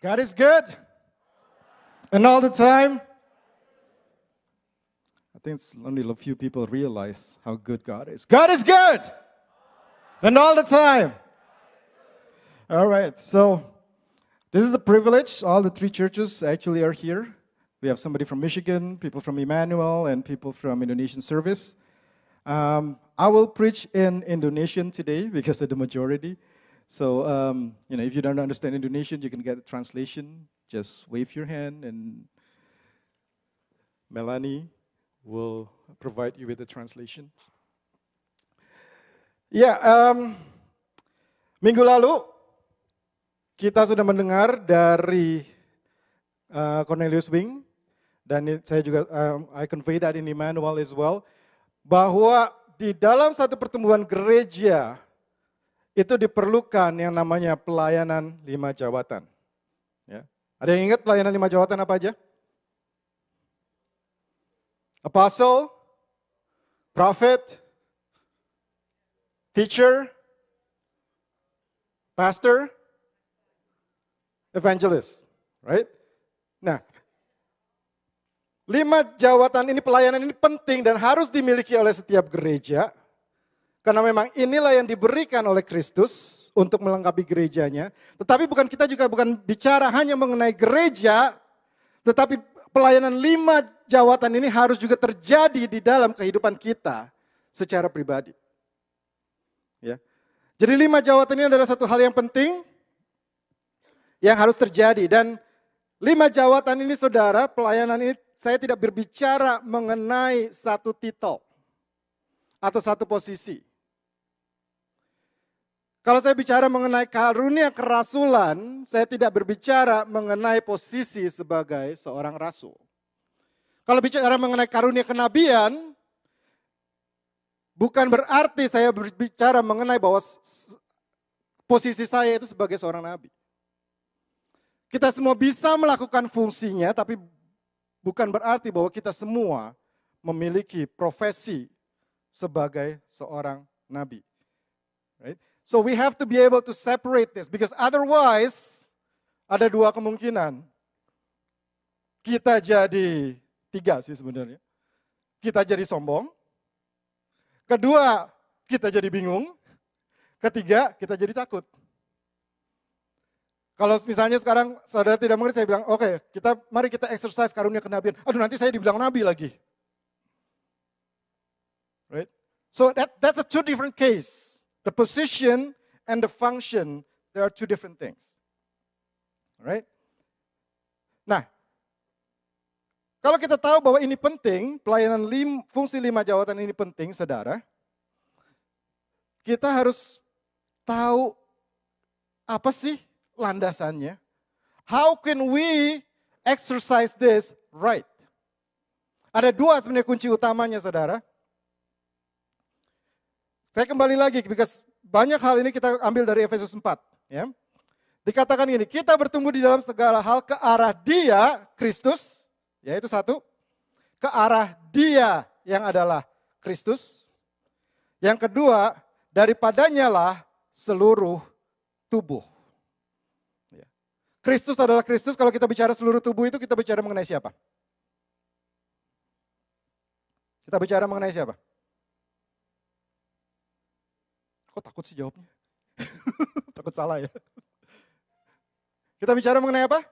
God is good. And all the time. I think it's only a few people realize how good God is. God is good. And all the time. All right, so this is a privilege. All the three churches actually are here. We have somebody from Michigan, people from Emmanuel, and people from Indonesian service. I will preach in Indonesian today because of the majority. So, if you don't understand Indonesian, you can get a translation. Just wave your hand and Melanie will provide you with the translation. Ya, minggu lalu kita sudah mendengar dari Cornelius Wing, dan saya juga I convey that in Emmanuel as well, bahwa di dalam satu pertumbuhan gereja itu diperlukan yang namanya pelayanan 5 jabatan. Ya. Ada yang ingat pelayanan 5 jabatan apa aja? Apostle, prophet, teacher, pastor, evangelist, right? Nah, 5 jabatan ini, pelayanan ini penting dan harus dimiliki oleh setiap gereja. Karena memang inilah yang diberikan oleh Kristus untuk melengkapi gerejanya. Tetapi kita juga bukan bicara hanya mengenai gereja, tetapi pelayanan 5 jabatan ini harus juga terjadi di dalam kehidupan kita secara pribadi. Ya. Jadi 5 jabatan ini adalah satu hal yang penting yang harus terjadi. Dan 5 jabatan ini, saudara, pelayanan ini saya tidak berbicara mengenai satu titel atau satu posisi. Kalau saya bicara mengenai karunia kerasulan, saya tidak berbicara mengenai posisi sebagai seorang rasul. Kalau bicara mengenai karunia kenabian, bukan berarti saya berbicara mengenai bahwa posisi saya itu sebagai seorang nabi. Kita semua bisa melakukan fungsinya, tapi bukan berarti bahwa kita semua memiliki profesi sebagai seorang nabi. Right? So we have to be able to separate this, because otherwise ada 2 kemungkinan. Kita jadi 3 sih sebenarnya. Kita jadi sombong. Kedua, kita jadi bingung. Ketiga, kita jadi takut. Kalau misalnya sekarang saudara tidak mengerti, saya bilang, oke, mari kita exercise karunia kenabian. Aduh, nanti saya dibilang nabi lagi. Right? So that's a 2 different case. The position and the function, there are 2 different things. Alright? Nah, kalau kita tahu bahwa ini penting, pelayanan fungsi 5 jabatan ini penting, saudara, kita harus tahu apa sih landasannya. How can we exercise this right? Ada 2 sebenarnya kunci utamanya, saudara. Saya kembali lagi, because banyak hal ini kita ambil dari Efesus 4. Ya. Dikatakan gini, kita bertumbuh di dalam segala hal ke arah Dia, Kristus, yaitu 1. Ke arah Dia yang adalah Kristus. Yang kedua, daripadanya lah seluruh tubuh. Ya. Kristus adalah Kristus, kalau kita bicara seluruh tubuh itu kita bicara mengenai siapa? Kita bicara mengenai siapa? Kok takut sih jawabnya? Takut salah ya? Kita bicara mengenai apa?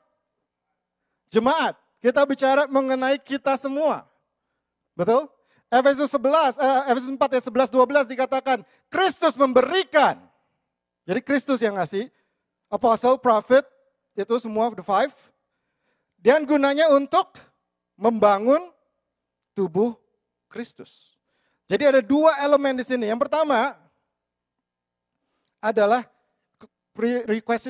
Jemaat. Kita bicara mengenai kita semua. Betul? Efesus 4 ayat 11-12 dikatakan, Kristus memberikan. Jadi Kristus yang ngasih. Apostle, prophet, itu semua the 5. Dan gunanya untuk membangun tubuh Kristus. Jadi ada 2 elemen di sini. Yang pertama adalah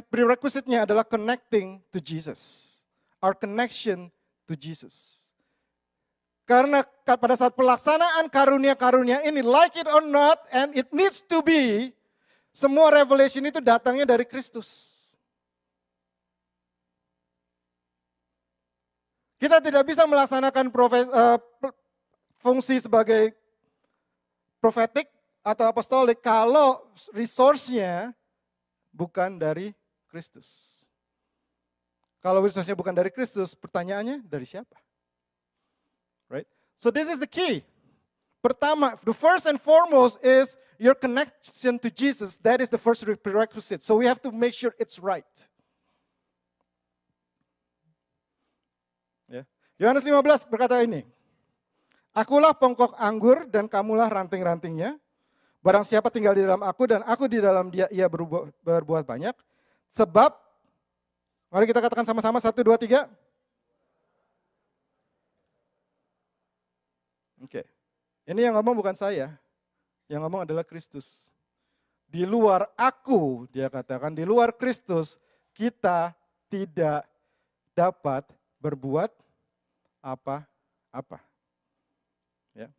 prerequisite-nya adalah connecting to Jesus. Our connection to Jesus. Karena pada saat pelaksanaan karunia-karunia ini, like it or not, and it needs to be, semua revelation itu datangnya dari Kristus. Kita tidak bisa melaksanakan fungsi sebagai prophetic atau apostolik kalau resource-nya bukan dari Kristus. Kalau Kristusnya bukan dari Kristus, pertanyaannya dari siapa? Right? So this is the key. Pertama, the first and foremost is your connection to Jesus. That is the first prerequisite. So we have to make sure it's right. Ya. Yohanes 15 berkata ini, Akulah pongkok anggur dan kamulah ranting-rantingnya. Barang siapa tinggal di dalam aku dan aku di dalam dia, ia berbuah banyak. Sebab, mari kita katakan sama-sama, 1, 2, 3. Oke. Ini yang ngomong bukan saya, yang ngomong adalah Kristus. Di luar aku, dia katakan, di luar Kristus, kita tidak dapat berbuat apa-apa. Ya.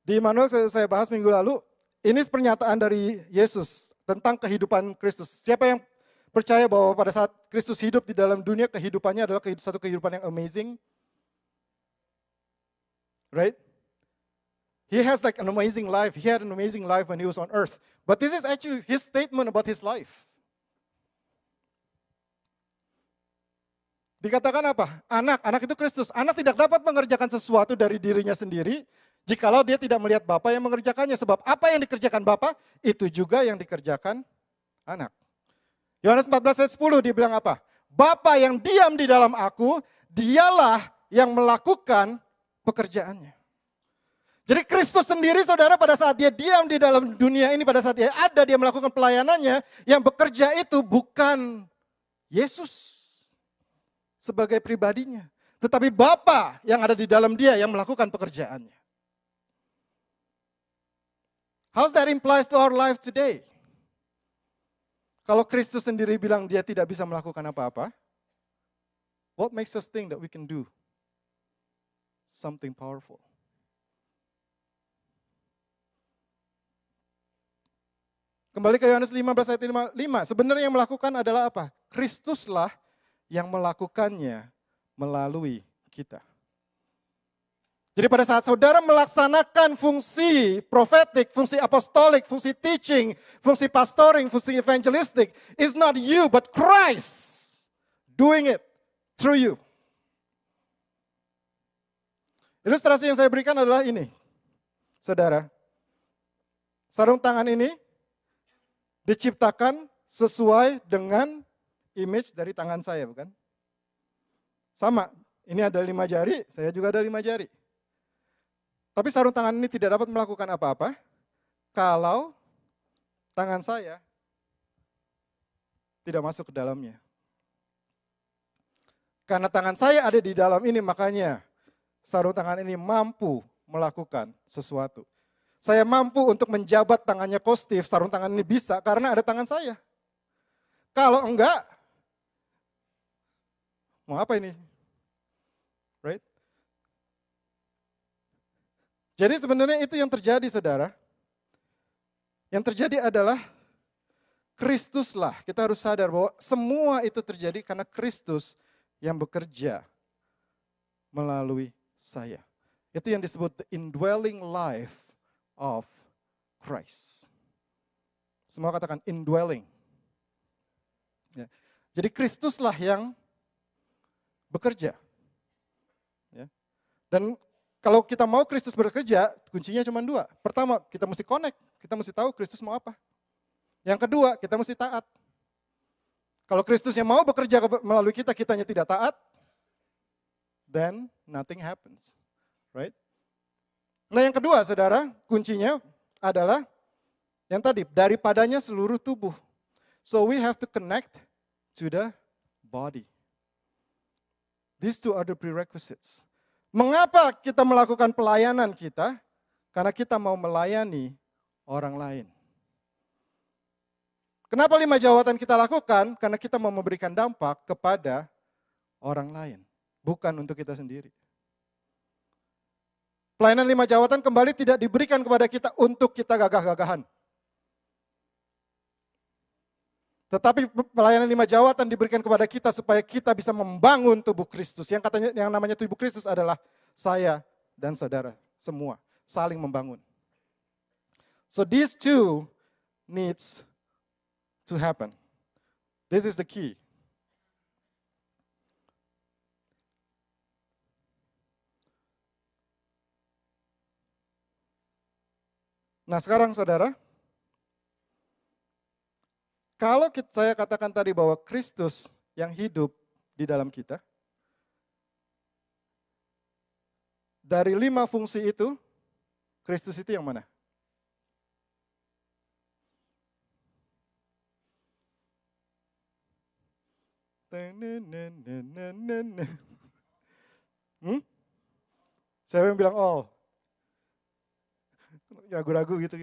Di Immanuel saya bahas minggu lalu, ini pernyataan dari Yesus tentang kehidupan Kristus. Siapa yang percaya bahwa pada saat Kristus hidup di dalam dunia, kehidupannya adalah satu kehidupan yang amazing? Right? He has like an amazing life. He had an amazing life when he was on earth. But this is actually his statement about his life. Dikatakan apa? Anak itu Kristus. Anak tidak dapat mengerjakan sesuatu dari dirinya sendiri jikalau dia tidak melihat Bapa yang mengerjakannya. Sebab apa yang dikerjakan Bapa, itu juga yang dikerjakan anak. Yohanes 14 ayat 10 dia bilang apa? Bapa yang diam di dalam aku, dialah yang melakukan pekerjaannya. Jadi Kristus sendiri saudara pada saat dia diam di dalam dunia ini, pada saat dia ada, dia melakukan pelayanannya, yang bekerja itu bukan Yesus sebagai pribadinya. Tetapi Bapa yang ada di dalam dia yang melakukan pekerjaannya. How that implies to our life today? Kalau Kristus sendiri bilang dia tidak bisa melakukan apa-apa, what makes us think that we can do something powerful? Kembali ke Yohanes 15 ayat 5. Sebenarnya yang melakukan adalah apa? Kristuslah yang melakukannya melalui kita. Jadi pada saat saudara melaksanakan fungsi profetik, fungsi apostolik, fungsi teaching, fungsi pastoring, fungsi evangelistic, it's not you but Christ doing it through you. Ilustrasi yang saya berikan adalah ini. Saudara, sarung tangan ini diciptakan sesuai dengan image dari tangan saya, bukan? Sama, ini ada 5 jari, saya juga ada 5 jari. Tapi sarung tangan ini tidak dapat melakukan apa-apa kalau tangan saya tidak masuk ke dalamnya. Karena tangan saya ada di dalam ini, makanya sarung tangan ini mampu melakukan sesuatu. Saya mampu untuk menjabat tangannya Coach Steve, sarung tangan ini bisa karena ada tangan saya. Kalau enggak, mau apa ini? Right? Jadi sebenarnya itu yang terjadi, saudara. Yang terjadi adalah Kristuslah. Kita harus sadar bahwa semua itu terjadi karena Kristus yang bekerja melalui saya. Itu yang disebut the indwelling life of Christ. Semua katakan indwelling. Ya. Jadi Kristuslah yang bekerja. Ya. Dan kalau kita mau Kristus bekerja, kuncinya cuma 2. Pertama, kita mesti connect. Kita mesti tahu Kristus mau apa. Yang kedua, kita mesti taat. Kalau Kristus yang mau bekerja melalui kita, kitanya tidak taat, then nothing happens. Right? Nah yang kedua, saudara, kuncinya adalah yang tadi, daripadanya seluruh tubuh. So we have to connect to the body. These two are the prerequisites. Mengapa kita melakukan pelayanan kita? Karena kita mau melayani orang lain. Kenapa 5 jawatan kita lakukan? Karena kita mau memberikan dampak kepada orang lain. Bukan untuk kita sendiri. Pelayanan 5 jawatan kembali tidak diberikan kepada kita untuk kita gagah-gagahan. Tetapi pelayanan 5 jawatan diberikan kepada kita supaya kita bisa membangun tubuh Kristus. Yang namanya tubuh Kristus adalah saya dan saudara semua saling membangun. So these two needs to happen. This is the key. Nah sekarang saudara, kalau saya katakan tadi bahwa Kristus yang hidup di dalam kita, dari 5 fungsi itu, Kristus itu yang mana? Siapa yang bilang all? Ragu-ragu gitu.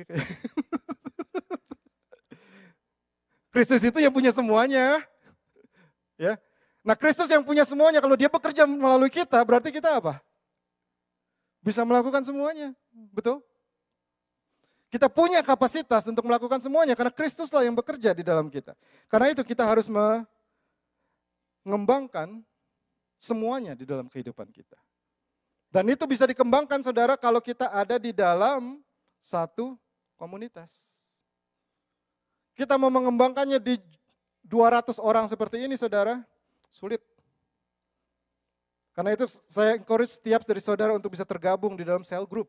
Kristus itu yang punya semuanya. Ya. Nah Kristus yang punya semuanya, kalau dia bekerja melalui kita, berarti kita apa? Bisa melakukan semuanya, betul? Kita punya kapasitas untuk melakukan semuanya, karena Kristuslah yang bekerja di dalam kita. Karena itu kita harus mengembangkan semuanya di dalam kehidupan kita. Dan itu bisa dikembangkan saudara kalau kita ada di dalam satu komunitas. Kita mau mengembangkannya di 200 orang seperti ini saudara, sulit. Karena itu saya encourage setiap dari saudara untuk bisa tergabung di dalam cell group.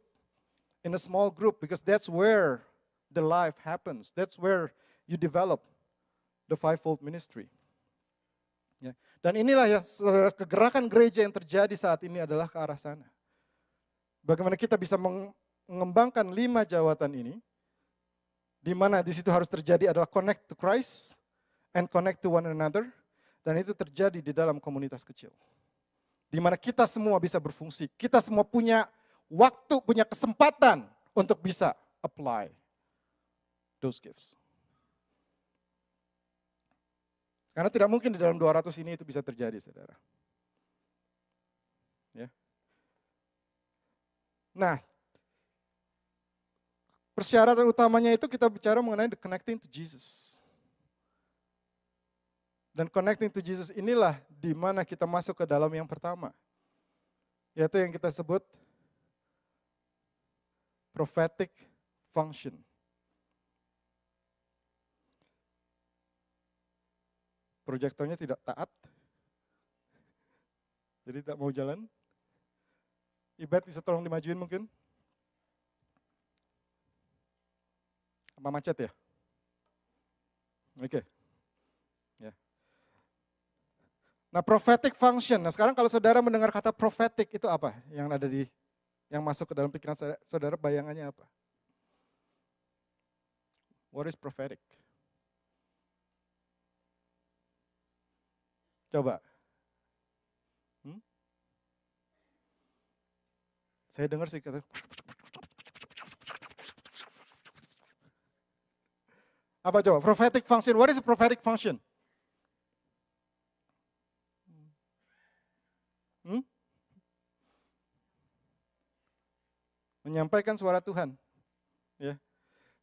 In a small group, because that's where the life happens. That's where you develop the fivefold ministry. Ya. Dan inilah yang saudara, kegerakan gereja yang terjadi saat ini adalah ke arah sana. Bagaimana kita bisa mengembangkan 5 jawatan ini, di mana di situ harus terjadi adalah connect to Christ and connect to one another, dan itu terjadi di dalam komunitas kecil. Di mana kita semua bisa berfungsi, kita semua punya waktu, punya kesempatan untuk bisa apply those gifts. Karena tidak mungkin di dalam 200 ini itu bisa terjadi, saudara. Ya. Nah, persyaratan utamanya itu kita bicara mengenai the connecting to Jesus. Dan connecting to Jesus inilah di mana kita masuk ke dalam yang pertama. Yaitu yang kita sebut prophetic function. Proyektornya tidak taat, jadi tak mau jalan. Ibad bisa tolong dimajuin mungkin? Apa macet ya? Oke. Ya. Nah prophetic function, nah sekarang kalau saudara mendengar kata prophetic itu apa? Yang ada yang masuk ke dalam pikiran saudara, bayangannya apa? What is prophetic? Coba. Saya dengar sih kata. Apa coba? Prophetic function. What is a prophetic function? Menyampaikan suara Tuhan. Ya.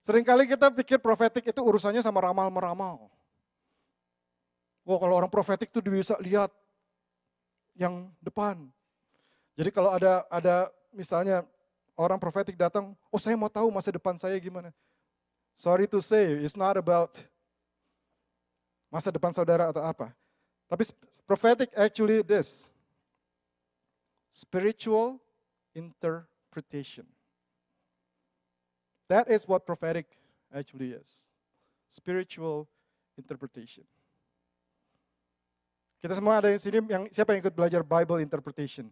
Seringkali kita pikir prophetic itu urusannya sama ramal-meramal. Wah, kalau orang profetik itu bisa lihat yang depan. Jadi kalau ada misalnya orang profetik datang, oh saya mau tahu masa depan saya gimana. Sorry to say, it's not about masa depan saudara atau apa. Tapi prophetic actually this. Spiritual interpretation. That is what prophetic actually is. Spiritual interpretation. Kita semua ada di sini, siapa yang ikut belajar Bible interpretation?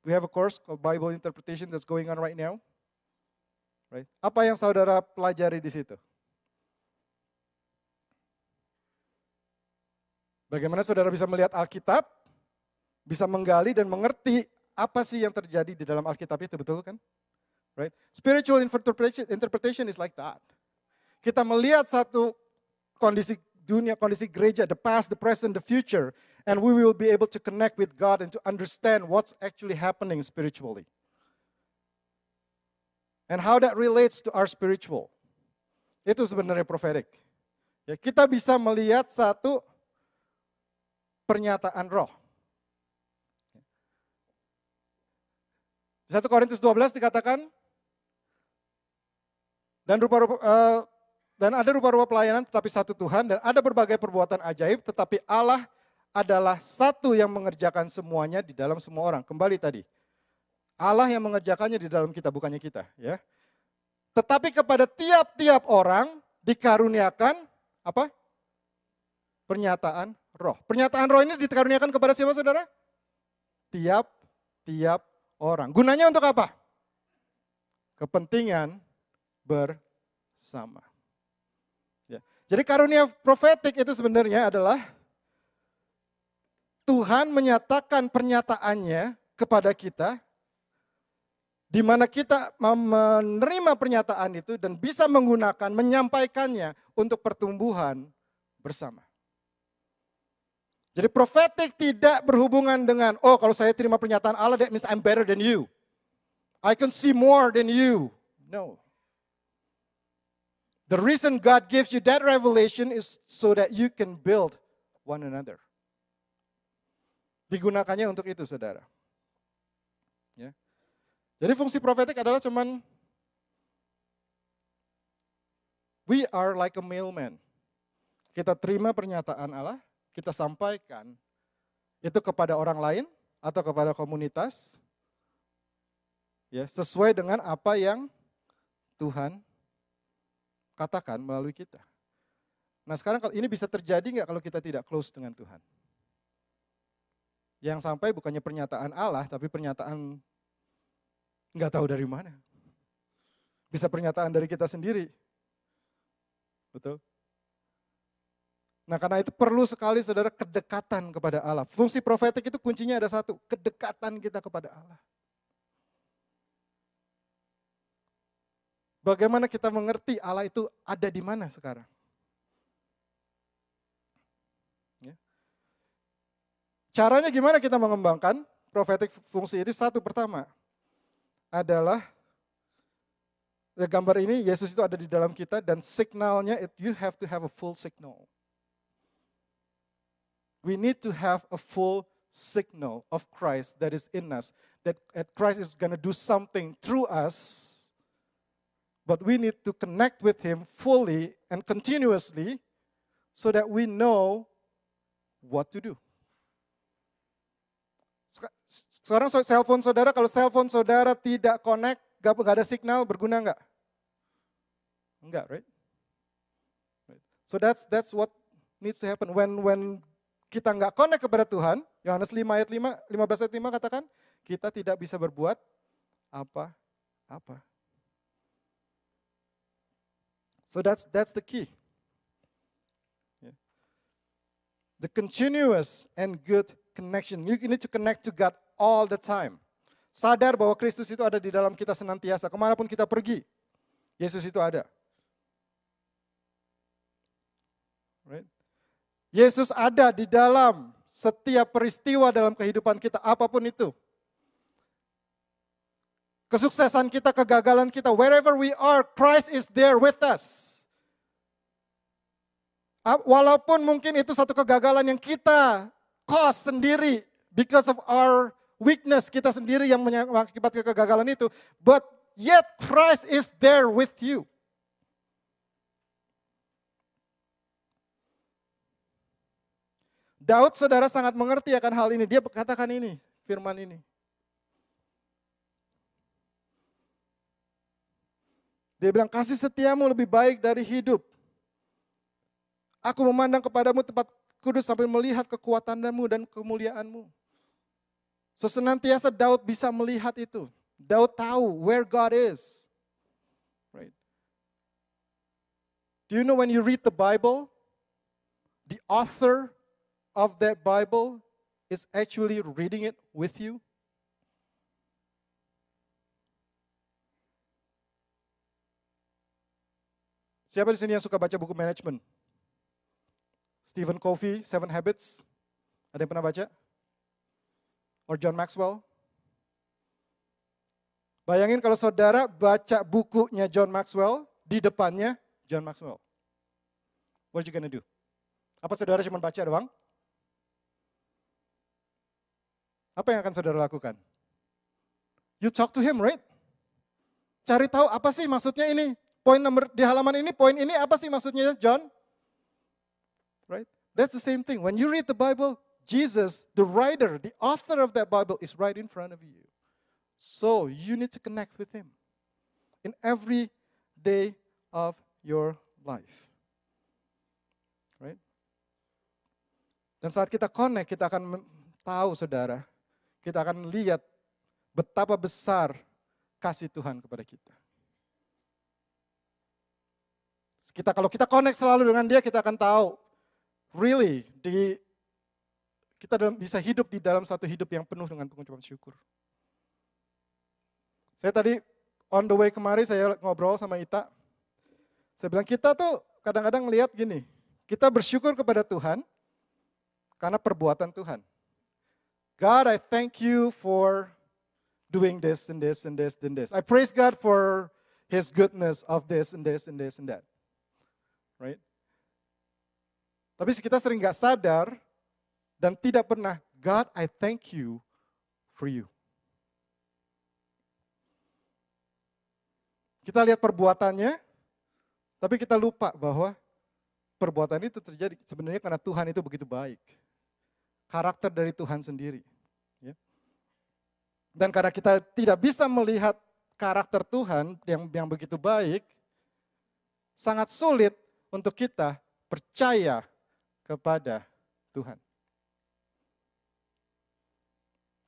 We have a course called Bible interpretation that's going on right now. Right? Apa yang saudara pelajari di situ? Bagaimana saudara bisa melihat Alkitab, bisa menggali dan mengerti apa sih yang terjadi di dalam Alkitab itu, betul kan? Right? Spiritual interpretation is like that. Kita melihat satu kondisi dunia, kondisi gereja, the past, the present, the future, and we will be able to connect with God and to understand what's actually happening spiritually. And how that relates to our spiritual. Itu sebenarnya prophetic. Ya, kita bisa melihat satu pernyataan roh. 1 Korintus 12 dikatakan, dan Dan ada rupa-rupa pelayanan tetapi satu Tuhan, dan ada berbagai perbuatan ajaib, tetapi Allah adalah satu yang mengerjakan semuanya di dalam semua orang. Kembali tadi, Allah yang mengerjakannya di dalam kita, bukannya kita. Ya. Tetapi kepada tiap-tiap orang dikaruniakan apa? Pernyataan roh. Pernyataan roh ini dikaruniakan kepada siapa, saudara? Tiap-tiap orang. Gunanya untuk apa? Kepentingan bersama. Ya. Jadi karunia profetik itu sebenarnya adalah Tuhan menyatakan pernyataannya kepada kita, di mana kita menerima pernyataan itu dan bisa menggunakan, menyampaikannya untuk pertumbuhan bersama. Jadi profetik tidak berhubungan dengan, oh kalau saya terima pernyataan Allah, that means I'm better than you. I can see more than you. No. The reason God gives you that revelation is so that you can build one another. Digunakannya untuk itu, saudara. Ya. Jadi fungsi profetik adalah cuman, we are like a mailman. Kita terima pernyataan Allah, kita sampaikan itu kepada orang lain atau kepada komunitas, ya, sesuai dengan apa yang Tuhan katakan melalui kita. Nah sekarang kalau ini bisa terjadi nggak kalau kita tidak close dengan Tuhan? Yang sampai bukannya pernyataan Allah, tapi pernyataan nggak tahu dari mana. Bisa pernyataan dari kita sendiri. Betul? Nah karena itu perlu sekali saudara kedekatan kepada Allah. Fungsi profetik itu kuncinya ada satu, kedekatan kita kepada Allah. Bagaimana kita mengerti Allah itu ada di mana sekarang? Ya. Caranya gimana kita mengembangkan profetik fungsi itu? Satu, pertama adalah gambar ini, Yesus itu ada di dalam kita dan signalnya, you have to have a full signal. We need to have a full signal of Christ that is in us. That Christ is going to do something through us. But we need to connect with Him fully and continuously so that we know what to do. Sekarang cellphone saudara, kalau cellphone saudara tidak connect, gak ada signal, berguna nggak? Enggak, right? So that's what needs to happen. When kita nggak connect kepada Tuhan, Yohanes 5 ayat 5, 15 ayat 5 katakan, kita tidak bisa berbuat apa-apa. So that's the key. Yeah. The continuous and good connection. You need to connect to God all the time. Sadar bahwa Kristus itu ada di dalam kita senantiasa. Kemanapun kita pergi, Yesus itu ada. Right? Yesus ada di dalam setiap peristiwa dalam kehidupan kita, apapun itu. Kesuksesan kita, kegagalan kita, wherever we are, Christ is there with us. Walaupun mungkin itu satu kegagalan yang kita cause sendiri, because of our weakness, kita sendiri yang mengakibatkan kegagalan itu, but yet Christ is there with you. Daud, saudara, sangat mengerti akan hal ini. Dia katakan ini, firman ini. Dia bilang, kasih setiamu lebih baik dari hidup. Aku memandang kepadamu tempat kudus sambil melihat kekuatanmu dan kemuliaanmu. So senantiasa Daud bisa melihat itu. Daud tahu where God is. Right. Do you know when you read the Bible, the author of that Bible is actually reading it with you? Siapa di sini yang suka baca buku manajemen? Stephen Covey, 7 Habits. Ada yang pernah baca? Or John Maxwell? Bayangin kalau saudara baca bukunya John Maxwell, di depannya John Maxwell. What are you gonna do? Apa saudara cuma baca doang? Apa yang akan saudara lakukan? You talk to him, right? Cari tahu apa sih maksudnya ini. di halaman ini, poin ini apa sih maksudnya, John? Right? That's the same thing. When you read the Bible, Jesus, the writer, the author of that Bible is right in front of you. So you need to connect with him in every day of your life. Right? Dan saat kita connect, kita akan tahu, saudara, kita akan lihat betapa besar kasih Tuhan kepada kita. Kalau kita connect selalu dengan dia, kita akan tahu, really, kita bisa hidup di dalam satu hidup yang penuh dengan pengucapan syukur. Saya tadi on the way kemari, saya ngobrol sama Ita. Saya bilang, kita tuh kadang-kadang lihat gini, kita bersyukur kepada Tuhan karena perbuatan Tuhan. God, I thank you for doing this and this and this and this. I praise God for his goodness of this and this and this and that. Right? Tapi kita sering gak sadar dan tidak pernah, God, I thank you for you. Kita lihat perbuatannya, tapi kita lupa bahwa perbuatan itu terjadi sebenarnya karena Tuhan itu begitu baik. Karakter dari Tuhan sendiri. Ya. Dan karena kita tidak bisa melihat karakter Tuhan yang begitu baik, sangat sulit untuk kita percaya kepada Tuhan.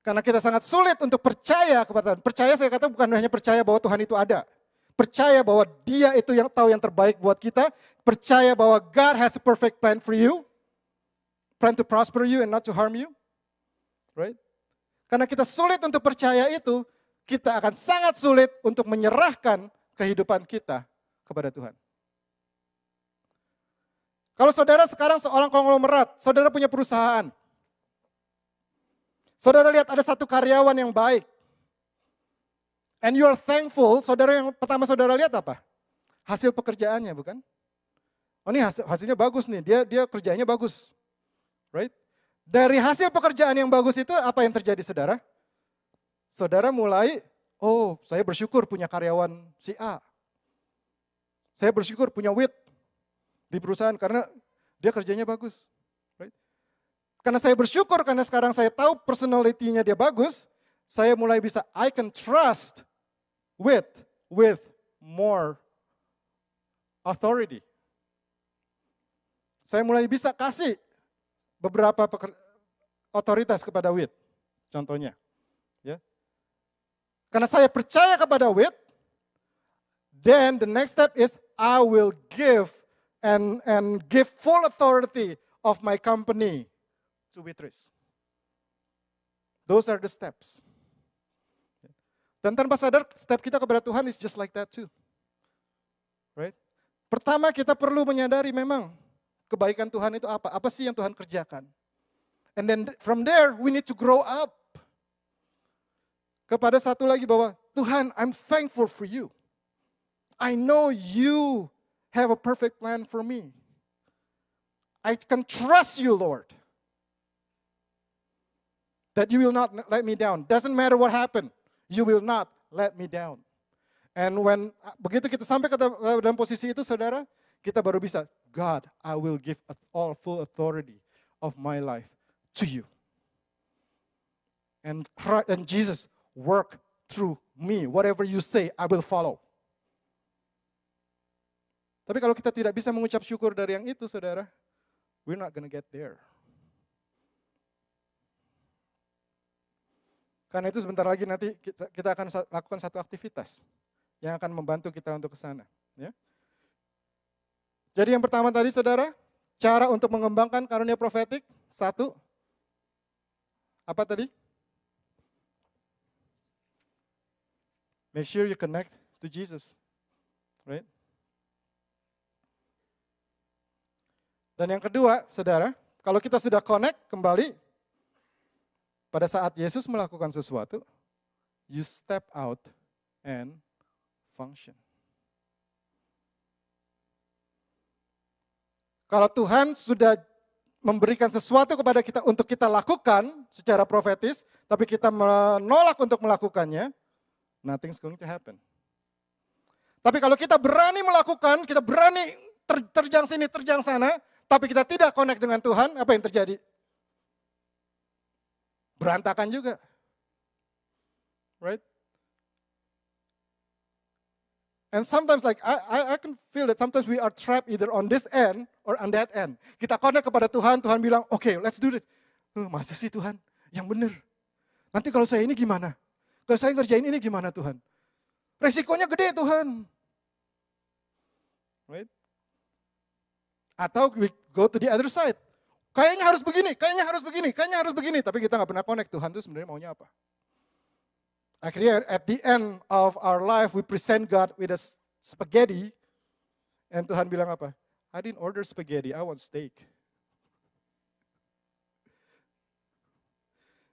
Karena kita sangat sulit untuk percaya kepada Tuhan. Percaya, saya kata, bukan hanya percaya bahwa Tuhan itu ada. Percaya bahwa dia itu yang tahu yang terbaik buat kita. Percaya bahwa God has a perfect plan for you. Plan to prosper you and not to harm you. Right? Karena kita sulit untuk percaya itu, kita akan sangat sulit untuk menyerahkan kehidupan kita kepada Tuhan. Kalau saudara sekarang seorang konglomerat, saudara punya perusahaan. Saudara lihat ada satu karyawan yang baik. And you are thankful, saudara yang pertama saudara lihat apa? Hasil pekerjaannya, bukan? Oh ini hasilnya bagus nih, dia kerjanya bagus. Right? Dari hasil pekerjaan yang bagus itu apa yang terjadi, saudara? Saudara mulai, oh saya bersyukur punya karyawan si A. Saya bersyukur punya Wit di perusahaan karena dia kerjanya bagus. Right? Karena saya bersyukur, karena sekarang saya tahu personality-nya dia bagus, saya mulai bisa, I can trust with more authority. Saya mulai bisa kasih beberapa otoritas kepada Wit, contohnya. Ya. Karena saya percaya kepada Wit, then the next step is I will give and give full authority of my company to Witris. Those are the steps. Dan tanpa sadar, step kita kepada Tuhan is just like that too. Right? Pertama kita perlu menyadari memang kebaikan Tuhan itu apa? Apa sih yang Tuhan kerjakan? And then from there, we need to grow up. Kepada satu lagi bahwa, Tuhan, I'm thankful for you. I know you have a perfect plan for me. I can trust you, Lord. That you will not let me down. Doesn't matter what happened. You will not let me down. And begitu kita sampai ke dalam posisi itu, saudara, kita baru bisa, God, I will give all full authority of my life to you. And Jesus, work through me. Whatever you say, I will follow. Tapi kalau kita tidak bisa mengucap syukur dari yang itu, saudara, we're not gonna get there. Karena itu sebentar lagi nanti kita akan lakukan satu aktivitas yang akan membantu kita untuk ke sana. Ya. Jadi yang pertama tadi, saudara, cara untuk mengembangkan karunia profetik, satu, apa tadi? Make sure you connect to Jesus. Right? Dan yang kedua, saudara, kalau kita sudah connect kembali, pada saat Yesus melakukan sesuatu, you step out and function. Kalau Tuhan sudah memberikan sesuatu kepada kita untuk kita lakukan secara profetis, tapi kita menolak untuk melakukannya, nothing's going to happen. Tapi kalau kita berani melakukan, kita berani terjang sini, terjang sana, tapi kita tidak connect dengan Tuhan, apa yang terjadi? Berantakan juga. Right? And sometimes like I can feel that sometimes we are trapped either on this end or on that end. Kita connect kepada Tuhan, Tuhan bilang, "Oke, let's do this." Masa sih Tuhan? Yang benar. Nanti kalau saya ini gimana? Kalau saya ngerjain ini gimana Tuhan? Resikonya gede Tuhan. Right? Atau we go to the other side. Kayaknya harus begini, kayaknya harus begini, kayaknya harus begini. Tapi kita nggak pernah connect Tuhan itu sebenarnya maunya apa. Akhirnya at the end of our life we present God with a spaghetti. And Tuhan bilang apa? I didn't order spaghetti, I want steak.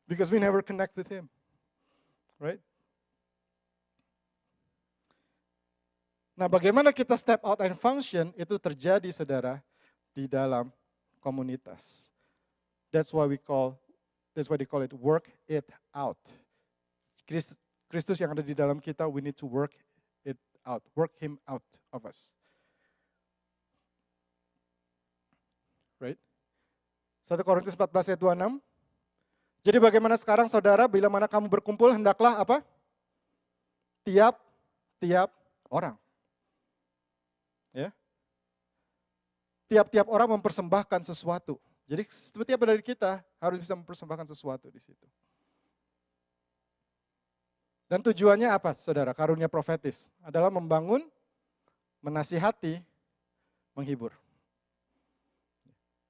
Because we never connect with Him. Right? Nah, bagaimana kita step out and function itu terjadi, saudara, di dalam komunitas. That's why they call it work it out. Kristus yang ada di dalam kita, we need to work it out. Work Him out of us. Right? 1 Korintus 14 ayat 26. Jadi bagaimana sekarang saudara, bila mana kamu berkumpul, hendaklah apa? Tiap orang. Ya. Tiap-tiap orang mempersembahkan sesuatu. Jadi setiap dari kita harus bisa mempersembahkan sesuatu di situ. Dan tujuannya apa, saudara? Karunia profetis adalah membangun, menasihati, menghibur.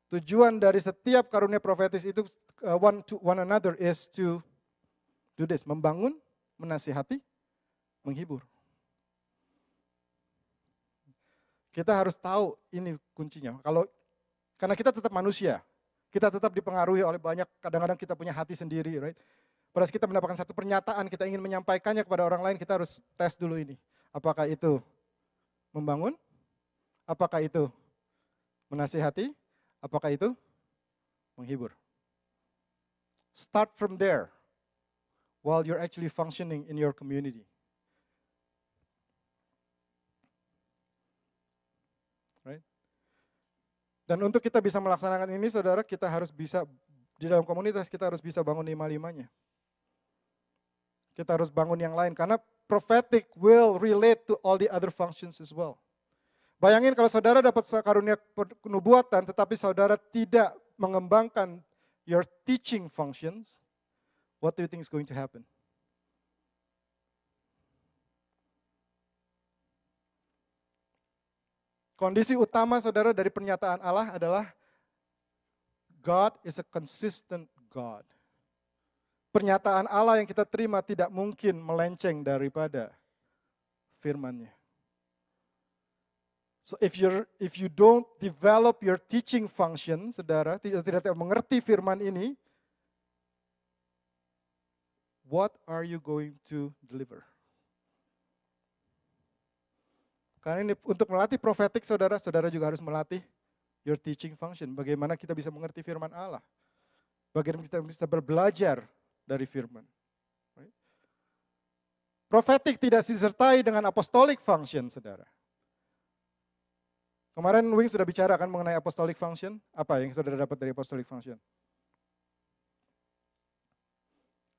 Tujuan dari setiap karunia profetis itu one another is to do this, membangun, menasihati, menghibur. Kita harus tahu ini kuncinya. Karena kita tetap manusia, kita tetap dipengaruhi oleh banyak, kadang-kadang kita punya hati sendiri, right? Pada saat kita mendapatkan satu pernyataan, kita ingin menyampaikannya kepada orang lain, kita harus tes dulu ini. Apakah itu membangun? Apakah itu menasihati? Apakah itu menghibur? Start from there while you're actually functioning in your community. Right? Dan untuk kita bisa melaksanakan ini, saudara, kita harus bisa, di dalam komunitas kita harus bisa bangun 5-5-nya. Kita harus bangun yang lain, karena prophetic will relate to all the other functions as well. Bayangin kalau saudara dapat karunia penubuatan, tetapi saudara tidak mengembangkan your teaching functions, what do you think is going to happen? Kondisi utama saudara dari pernyataan Allah adalah God is a consistent God. Pernyataan Allah yang kita terima tidak mungkin melenceng daripada firman-Nya. So if you don't develop your teaching function, saudara, tidak mengerti firman ini, what are you going to deliver? Karena ini untuk melatih profetik, saudara juga harus melatih your teaching function. Bagaimana kita bisa mengerti firman Allah. Bagaimana kita bisa belajar dari firman. Right? Profetik tidak disertai dengan apostolic function, saudara. Kemarin Wing sudah bicarakan mengenai apostolic function. Apa yang saudara dapat dari apostolic function?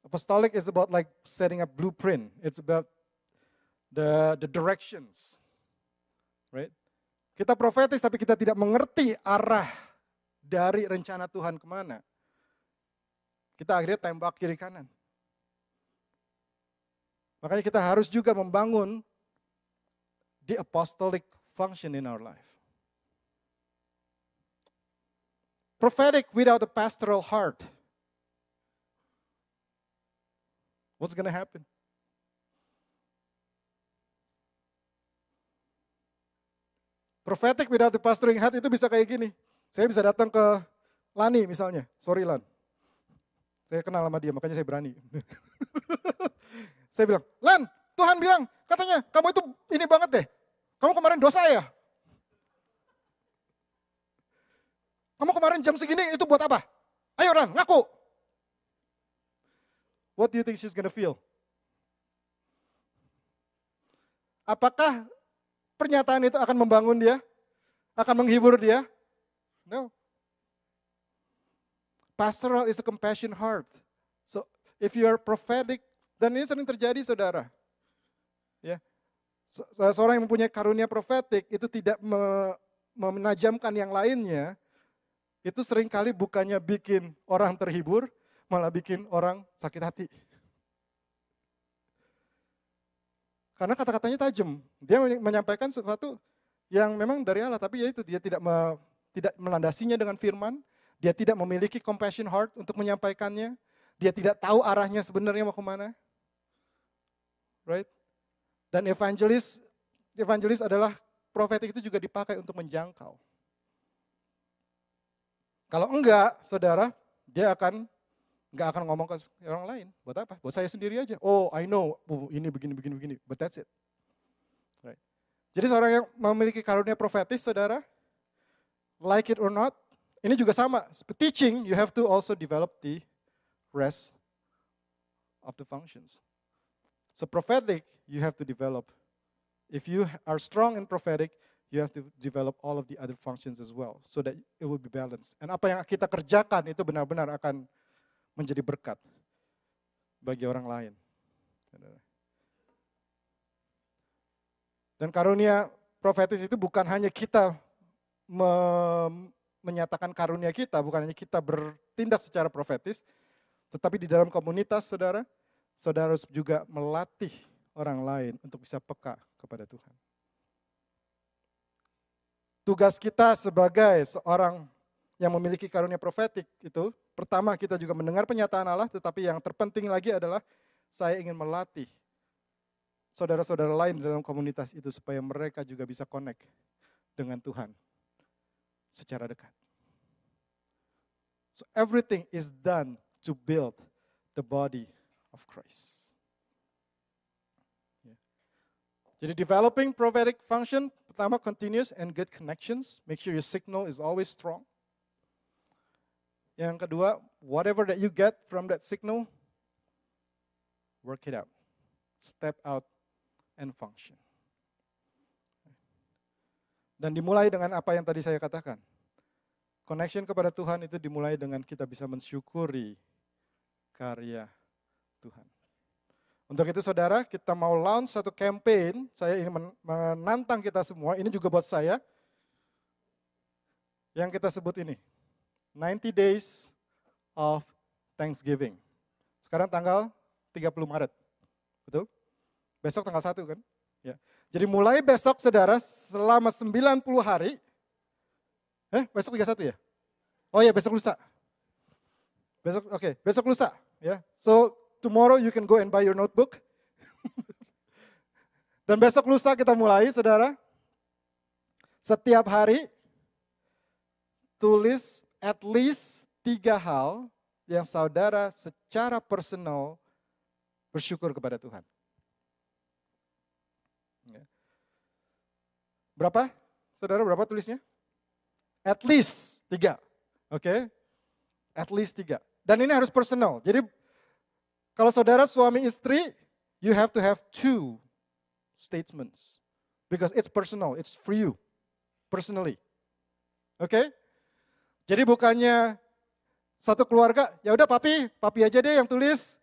Apostolic is about like setting a blueprint. It's about the directions. Right? Kita profetis tapi kita tidak mengerti arah dari rencana Tuhan kemana. Kita akhirnya tembak kiri kanan. Makanya kita harus juga membangun the apostolic function in our life. Prophetic without a pastoral heart. What's going to happen? Prophetic without the pastoring heart itu bisa kayak gini. Saya bisa datang ke Lani misalnya. Sorry Lan. Saya kenal sama dia, makanya saya berani. Saya bilang, Lan, Tuhan bilang, katanya, kamu itu ini banget deh. Kamu kemarin dosa ya? Kamu kemarin jam segini itu buat apa? Ayo Lan, ngaku. What do you think she's gonna feel? Apakah pernyataan itu akan membangun dia? Akan menghibur dia? No. Pastoral is a compassion heart. So if you are prophetic, dan ini sering terjadi saudara. Ya. Seorang yang mempunyai karunia profetik itu tidak menajamkan yang lainnya, itu seringkali bukannya bikin orang terhibur, malah bikin orang sakit hati. Karena kata-katanya tajam. Dia menyampaikan sesuatu yang memang dari Allah, tapi ya itu dia tidak melandasinya dengan firman, dia tidak memiliki compassion heart untuk menyampaikannya, dia tidak tahu arahnya sebenarnya mau kemana. Right? Dan evangelis adalah profetik itu juga dipakai untuk menjangkau. Kalau enggak, saudara, dia enggak akan ngomong ke orang lain. Buat apa? Buat saya sendiri aja. Oh, I know. Ini begini. But that's it. Right. Jadi seorang yang memiliki karunia profetis, saudara, like it or not, ini juga sama. Teaching, you have to also develop the rest of the functions. So prophetic, you have to develop. If you are strong in prophetic, you have to develop all of the other functions as well, so that it will be balanced. And apa yang kita kerjakan itu benar-benar akan menjadi berkat bagi orang lain. Dan karunia profetis itu bukan hanya kita menyatakan karunia kita, bukan hanya kita bertindak secara profetis, tetapi di dalam komunitas saudara harus juga melatih orang lain untuk bisa peka kepada Tuhan. Tugas kita sebagai seorang yang memiliki karunia profetik itu, pertama kita juga mendengar pernyataan Allah, tetapi yang terpenting lagi adalah saya ingin melatih saudara-saudara lain di dalam komunitas itu supaya mereka juga bisa connect dengan Tuhan secara dekat. So everything is done to build the body of Christ. Jadi developing prophetic function, pertama continuous and good connections. Make sure your signal is always strong. Yang kedua, whatever that you get from that signal, work it out. Step out and function. Dan dimulai dengan apa yang tadi saya katakan. Connection kepada Tuhan itu dimulai dengan kita bisa mensyukuri karya Tuhan. Untuk itu saudara, kita mau launch satu campaign, saya ingin menantang kita semua, ini juga buat saya, yang kita sebut ini, 90 Days of Thanksgiving. Sekarang tanggal 30 Maret, betul? Besok tanggal 1 kan? Ya. Jadi mulai besok saudara, selama 90 hari, besok 31 ya? Oh ya, besok lusa. Besok lusa. Ya. So, tomorrow you can go and buy your notebook. Dan besok lusa kita mulai, saudara. Setiap hari, tulis at least 3 hal yang saudara secara personal bersyukur kepada Tuhan. Berapa? Saudara, berapa tulisnya? At least 3. Oke? At least 3. Dan ini harus personal. Jadi, kalau saudara suami istri, you have to have 2 statements. Because it's personal, it's for you, personally. Oke? Jadi bukannya satu keluarga, ya udah papi aja deh yang tulis.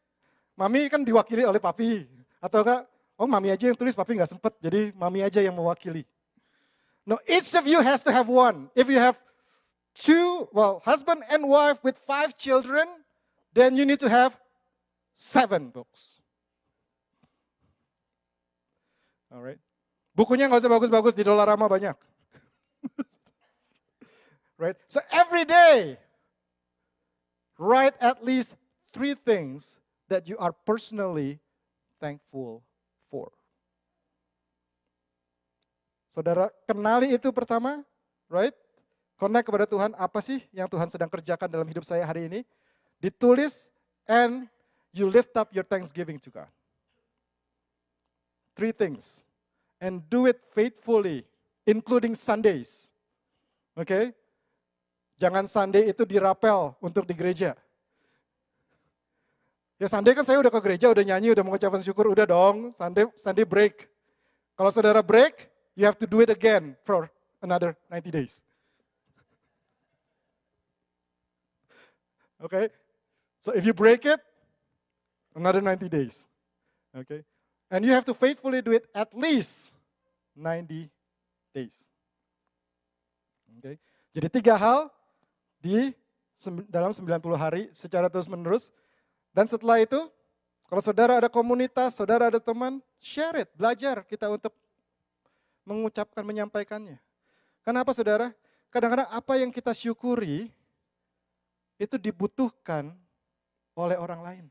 Mami kan diwakili oleh papi. Atau enggak, oh mami aja yang tulis, papi nggak sempet, jadi mami aja yang mewakili. No, each of you has to have 1. If you have 2, husband and wife with 5 children, then you need to have 7 books. Alright. Bukunya nggak usah bagus-bagus, di Dollarama banyak. Right? So every day, write at least 3 things that you are personally thankful for. Saudara, kenali itu pertama, right? Connect kepada Tuhan, apa sih yang Tuhan sedang kerjakan dalam hidup saya hari ini? Ditulis, and you lift up your thanksgiving to God. 3 things. And do it faithfully, including Sundays. Oke? Jangan Sunday itu dirapel untuk di gereja. Ya Sunday kan saya udah ke gereja, udah nyanyi, udah mengucapkan syukur, udah dong, Sunday break. Kalau saudara break, you have to do it again for another 90 days. Okay? So if you break it, another 90 days. Okay? And you have to faithfully do it at least 90 days. Okay? Jadi 3 hal dalam 90 hari secara terus-menerus. Dan setelah itu, kalau saudara ada komunitas, saudara ada teman, share it, belajar kita untuk mengucapkan, menyampaikannya. Kenapa saudara? Kadang-kadang apa yang kita syukuri, itu dibutuhkan oleh orang lain.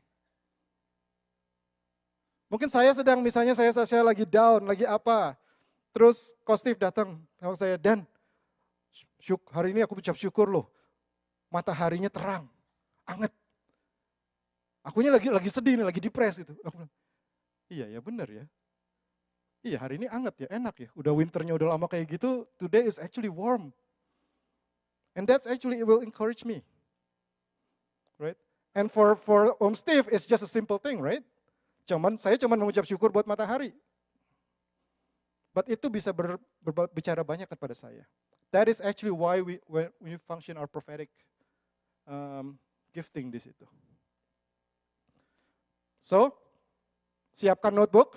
Mungkin saya sedang, misalnya saya lagi down, lagi apa. Terus Coach Steve datang sama saya, Dan, hari ini aku ucap syukur loh. Mataharinya terang, anget. Akunya lagi sedih nih, lagi depres gitu. Aku bilang, iya ya benar ya. Iya hari ini anget ya, enak ya. Udah winternya udah lama kayak gitu, today is actually warm. And that's actually, it will encourage me. Right? And for Om Steve, it's just a simple thing, right? Saya cuma mengucap syukur buat matahari. But itu bisa berbicara banyak kepada saya. That is actually why we function our prophetic gifting di situ. So, siapkan notebook.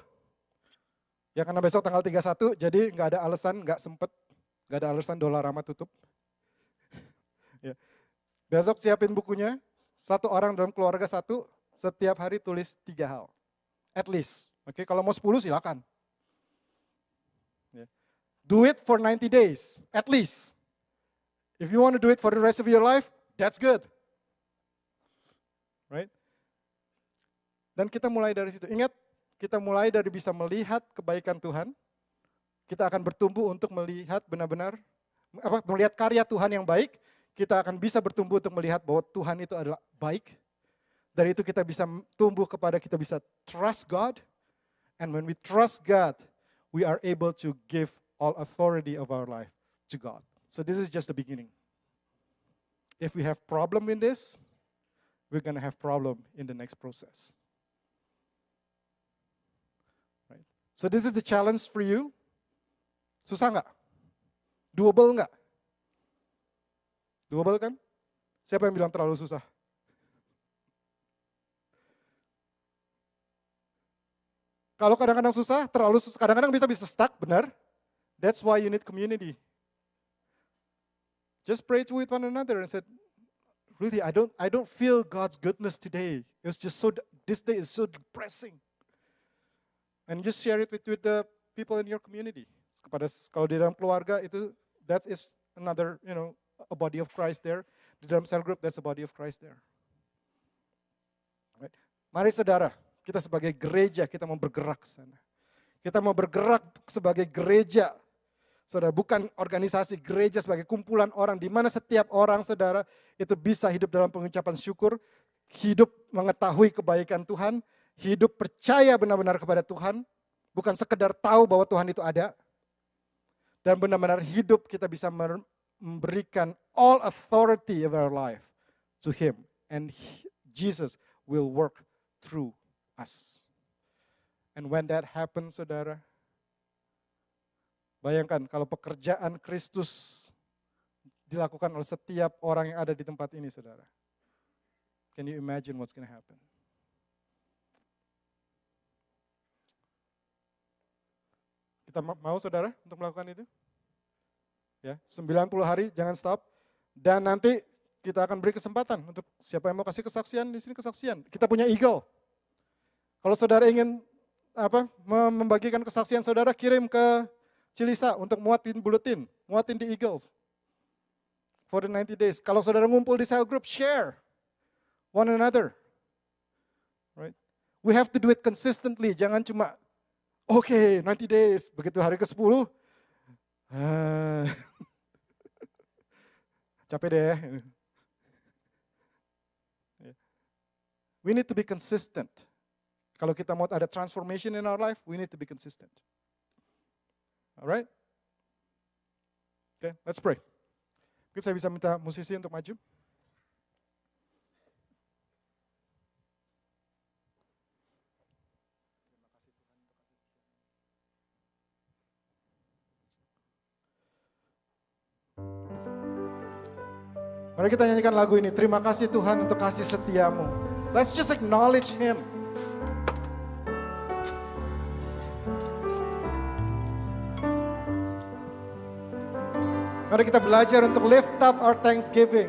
Ya karena besok tanggal 31, jadi nggak ada alasan, nggak ada alasan Dollarama tutup. Ya. Besok siapin bukunya, 1 orang dalam keluarga 1, setiap hari tulis 3 hal. At least. Oke, kalau mau 10 silakan. Ya. Do it for 90 days, at least. If you want to do it for the rest of your life, that's good. Right? Dan kita mulai dari situ. Ingat, kita mulai dari bisa melihat kebaikan Tuhan. Kita akan bertumbuh untuk melihat benar-benar, melihat karya Tuhan yang baik. Kita akan bisa bertumbuh untuk melihat bahwa Tuhan itu adalah baik. Dari itu kita bisa tumbuh kepada kita bisa trust God. And when we trust God, we are able to give all authority of our life to God. So this is just the beginning. If we have problem in this, we're going to have problem in the next process. Right? So this is the challenge for you. Susah nggak? Doable nggak? Doable kan? Siapa yang bilang terlalu susah? Kalau kadang-kadang susah, terlalu susah, kadang-kadang bisa stuck, benar. That's why you need community. Just pray to with one another and said, really, I don't feel God's goodness today. It's just this day is so depressing. And just share it with the people in your community. Kalau di dalam keluarga itu, that is another, a body of Christ there. Di dalam cell group, that's a body of Christ there. Right. Mari saudara, kita sebagai gereja, kita mau bergerak ke sana. Kita mau bergerak sebagai gereja. Saudara, bukan organisasi, gereja sebagai kumpulan orang, di mana setiap orang, saudara, itu bisa hidup dalam pengucapan syukur, hidup mengetahui kebaikan Tuhan, hidup percaya benar-benar kepada Tuhan, bukan sekedar tahu bahwa Tuhan itu ada, dan benar-benar hidup kita bisa memberikan all authority of our life to Him, and Jesus will work through us. And when that happens, saudara, bayangkan kalau pekerjaan Kristus dilakukan oleh setiap orang yang ada di tempat ini, saudara. Can you imagine what's going to happen? Kita mau, saudara, untuk melakukan itu? Ya, 90 hari, jangan stop. Dan nanti kita akan beri kesempatan untuk siapa yang mau kasih kesaksian, di sini kesaksian. Kita punya eagle. Kalau saudara ingin membagikan kesaksian saudara, kirim ke Cilisa untuk muatin buletin, muatin di Eagles for the 90 days. Kalau saudara ngumpul di cell group, share one another. Right? We have to do it consistently, jangan cuma okay, 90 days, begitu hari ke-10, capek deh. We need to be consistent. Kalau kita mau ada transformation in our life, we need to be consistent. Alright? Okay, let's pray. Mungkin saya bisa minta musisi untuk maju. Mari kita nyanyikan lagu ini. Terima kasih Tuhan untuk kasih setiamu. Let's just acknowledge Him. Mari kita belajar untuk lift up our thanksgiving.